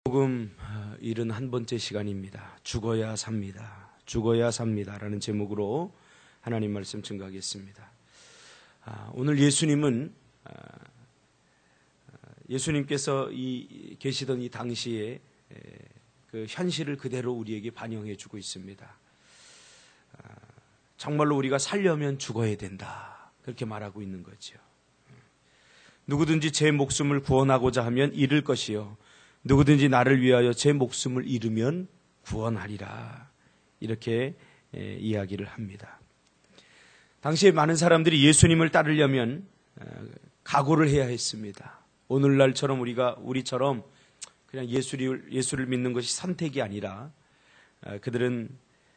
복음 71번째 시간입니다. 죽어야 삽니다. 죽어야 삽니다라는 제목으로 하나님 말씀 증거하겠습니다. 오늘 예수님께서 계시던 이 당시에 그 현실을 그대로 우리에게 반영해 주고 있습니다. 정말로 우리가 살려면 죽어야 된다. 그렇게 말하고 있는 거죠. 누구든지 제 목숨을 구원하고자 하면 잃을 것이요. 누구든지 나를 위하여 제 목숨을 잃으면 구원하리라. 이렇게 이야기를 합니다. 당시에 많은 사람들이 예수님을 따르려면 각오를 해야 했습니다. 오늘날처럼 우리처럼 그냥 예수를 믿는 것이 선택이 아니라 그들은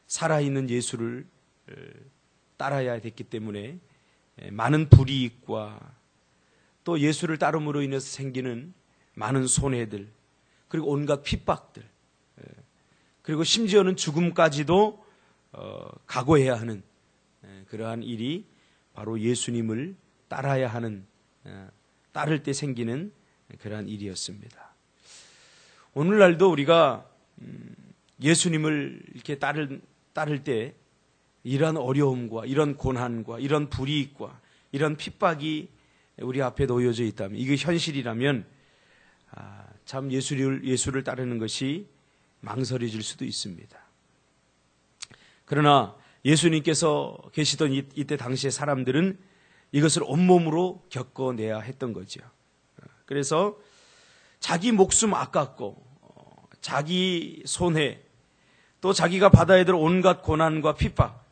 살아있는 예수를 따라야 됐기 때문에 많은 불이익과 또 예수를 따름으로 인해서 생기는 많은 손해들, 그리고 온갖 핍박들, 그리고 심지어는 죽음까지도 각오해야 하는 그러한 일이 바로 예수님을 따라야 하는, 따를 때 생기는 그러한 일이었습니다. 오늘날도 우리가 예수님을 이렇게 따를 때 이런 어려움과 이런 고난과 이런 불이익과 이런 핍박이 우리 앞에 놓여져 있다면, 이게 현실이라면 참 예수를 따르는 것이 망설여질 수도 있습니다. 그러나 예수님께서 계시던 이때 당시의 사람들은 이것을 온몸으로 겪어내야 했던 거죠. 그래서 자기 목숨 아깝고 자기 손해, 또 자기가 받아야 될 온갖 고난과 핍박,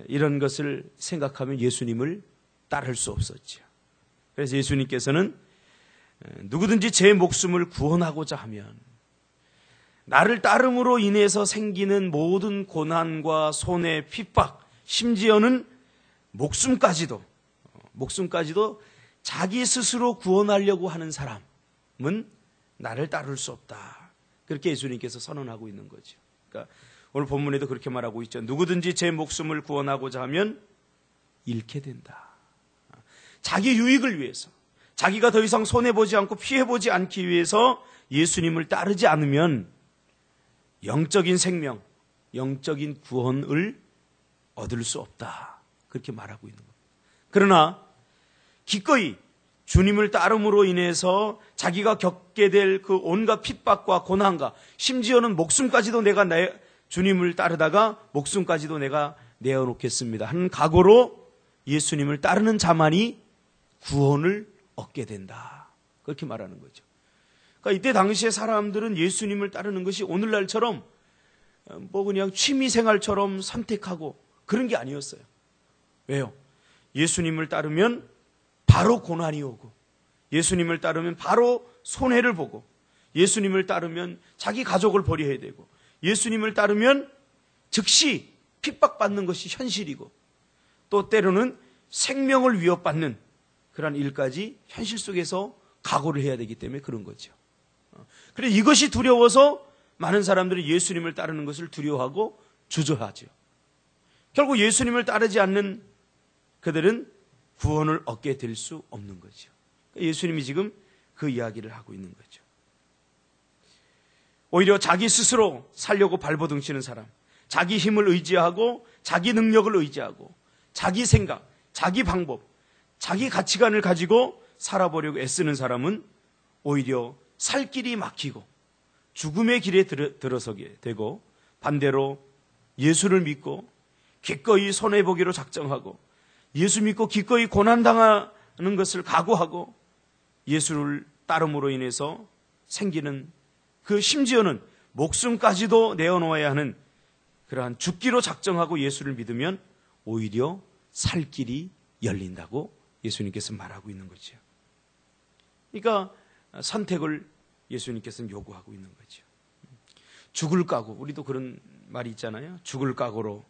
이런 것을 생각하면 예수님을 따를 수 없었죠. 그래서 예수님께서는 누구든지 제 목숨을 구원하고자 하면, 나를 따름으로 인해서 생기는 모든 고난과 손해, 핍박, 심지어는 목숨까지도 자기 스스로 구원하려고 하는 사람은 나를 따를 수 없다. 그렇게 예수님께서 선언하고 있는 거죠. 그러니까 오늘 본문에도 그렇게 말하고 있죠. 누구든지 제 목숨을 구원하고자 하면 잃게 된다. 자기 유익을 위해서, 자기가 더 이상 손해보지 않고 피해보지 않기 위해서 예수님을 따르지 않으면 영적인 생명, 영적인 구원을 얻을 수 없다. 그렇게 말하고 있는 겁니다. 그러나 기꺼이 주님을 따름으로 인해서 자기가 겪게 될 그 온갖 핍박과 고난과 심지어는 목숨까지도 내가 주님을 따르다가 목숨까지도 내가 내어놓겠습니다 하는 각오로 예수님을 따르는 자만이 구원을 얻게 된다. 그렇게 말하는 거죠. 그러니까 이때 당시에 사람들은 예수님을 따르는 것이 오늘날처럼 그냥 취미생활처럼 선택하고 그런 게 아니었어요. 왜요? 예수님을 따르면 바로 고난이 오고, 예수님을 따르면 바로 손해를 보고, 예수님을 따르면 자기 가족을 버려야 되고, 예수님을 따르면 즉시 핍박받는 것이 현실이고, 또 때로는 생명을 위협받는 그런 일까지 현실 속에서 각오를 해야 되기 때문에 그런 거죠. 그래서 이것이 두려워서 많은 사람들이 예수님을 따르는 것을 두려워하고 주저하죠. 결국 예수님을 따르지 않는 그들은 구원을 얻게 될 수 없는 거죠. 예수님이 지금 그 이야기를 하고 있는 거죠. 오히려 자기 스스로 살려고 발버둥치는 사람, 자기 힘을 의지하고 자기 능력을 의지하고 자기 생각, 자기 방법, 자기 가치관을 가지고 살아보려고 애쓰는 사람은 오히려 살 길이 막히고 죽음의 길에 들어서게 되고, 반대로 예수를 믿고 기꺼이 손해보기로 작정하고 예수 믿고 기꺼이 고난당하는 것을 각오하고 예수를 따름으로 인해서 생기는 그 심지어는 목숨까지도 내어놓아야 하는 그러한 죽기로 작정하고 예수를 믿으면 오히려 살 길이 열린다고 예수님께서 말하고 있는 거죠. 그러니까 선택을 예수님께서는 요구하고 있는 거죠. 죽을 각오, 우리도 그런 말이 있잖아요. 죽을 각오로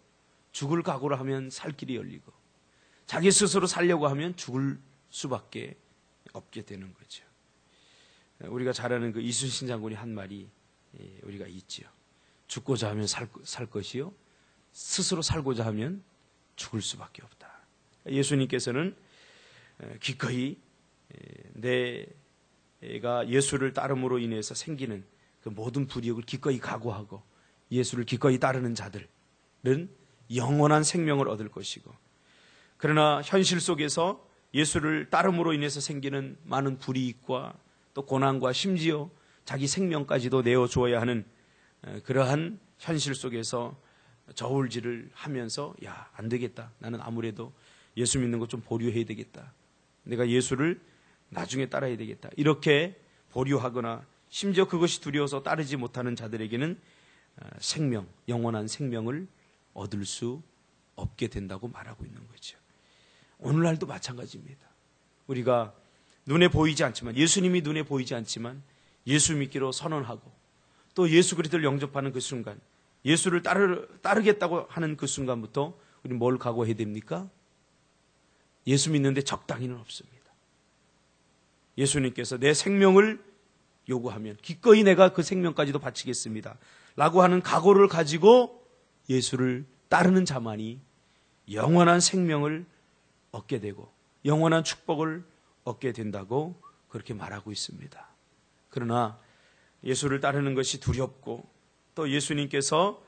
하면 살 길이 열리고, 자기 스스로 살려고 하면 죽을 수밖에 없게 되는 거죠. 우리가 잘 아는 그 이순신 장군이 한 말이 우리가 있죠. 죽고자 하면 살 것이요, 스스로 살고자 하면 죽을 수밖에 없다. 예수님께서는 기꺼이 내가 예수를 따름으로 인해서 생기는 그 모든 불이익을 기꺼이 각오하고 예수를 기꺼이 따르는 자들은 영원한 생명을 얻을 것이고, 그러나 현실 속에서 예수를 따름으로 인해서 생기는 많은 불이익과 또 고난과 심지어 자기 생명까지도 내어주어야 하는 그러한 현실 속에서 저울질을 하면서 안 되겠다. 나는 아무래도 예수 믿는 것 좀 보류해야 되겠다. 내가 예수를 나중에 따라야 되겠다. 이렇게 보류하거나 심지어 그것이 두려워서 따르지 못하는 자들에게는 생명, 영원한 생명을 얻을 수 없게 된다고 말하고 있는 거죠. 오늘날도 마찬가지입니다. 우리가 눈에 보이지 않지만, 예수님이 눈에 보이지 않지만 예수 믿기로 선언하고 또 예수 그리스도를 영접하는 그 순간, 예수를 따르겠다고 하는 그 순간부터 우리는 뭘 각오해야 됩니까? 예수 믿는데 적당히는 없습니다. 예수님께서 내 생명을 요구하면 기꺼이 내가 그 생명까지도 바치겠습니다 라고 하는 각오를 가지고 예수를 따르는 자만이 영원한 생명을 얻게 되고 영원한 축복을 얻게 된다고 그렇게 말하고 있습니다. 그러나 예수를 따르는 것이 두렵고 또 예수님께서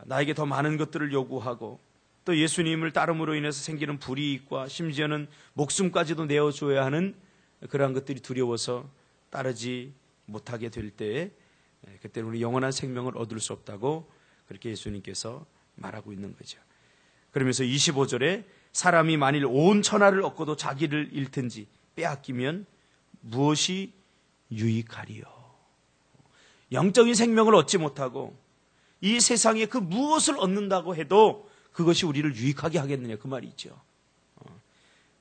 나에게 더 많은 것들을 요구하고 또 예수님을 따름으로 인해서 생기는 불이익과 심지어는 목숨까지도 내어줘야 하는 그러한 것들이 두려워서 따르지 못하게 될 때에 그때는 우리 영원한 생명을 얻을 수 없다고 그렇게 예수님께서 말하고 있는 거죠. 그러면서 25절에 사람이 만일 온 천하를 얻고도 자기를 잃든지 빼앗기면 무엇이 유익하리요? 영적인 생명을 얻지 못하고 이 세상에 그 무엇을 얻는다고 해도 그것이 우리를 유익하게 하겠느냐, 그 말이죠.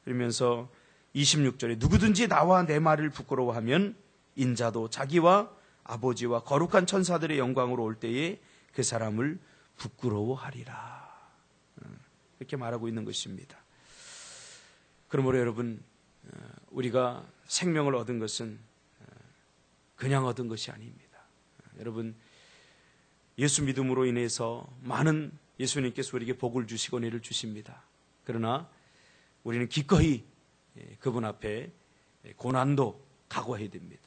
그러면서 26절에 누구든지 나와 내 말을 부끄러워하면 인자도 자기와 아버지와 거룩한 천사들의 영광으로 올 때에 그 사람을 부끄러워하리라. 이렇게 말하고 있는 것입니다. 그러므로 여러분, 우리가 생명을 얻은 것은 그냥 얻은 것이 아닙니다. 여러분, 예수 믿음으로 인해서 많은 예수님께서 우리에게 복을 주시고 은혜를 주십니다. 그러나 우리는 기꺼이 그분 앞에 고난도 각오해야 됩니다.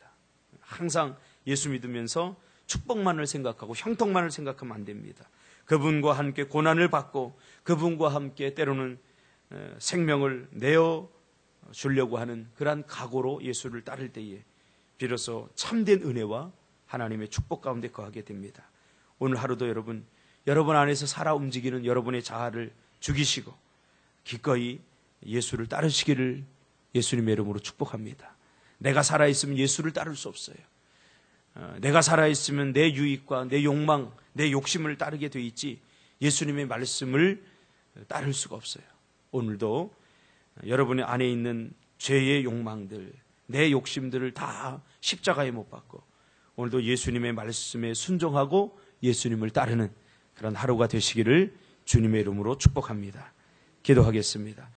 항상 예수 믿으면서 축복만을 생각하고 형통만을 생각하면 안 됩니다. 그분과 함께 고난을 받고 그분과 함께 때로는 생명을 내어 주려고 하는 그러한 각오로 예수를 따를 때에 비로소 참된 은혜와 하나님의 축복 가운데 거하게 됩니다. 오늘 하루도 여러분 안에서 살아 움직이는 여러분의 자아를 죽이시고 기꺼이 예수를 따르시기를 예수님의 이름으로 축복합니다. 내가 살아있으면 예수를 따를 수 없어요. 내가 살아있으면 내 유익과 내 욕망, 내 욕심을 따르게 돼 있지 예수님의 말씀을 따를 수가 없어요. 오늘도 여러분의 안에 있는 죄의 욕망들, 내 욕심들을 다 십자가에 못 박고 오늘도 예수님의 말씀에 순종하고 예수님을 따르는 그런 하루가 되시기를 주님의 이름으로 축복합니다. 기도하겠습니다.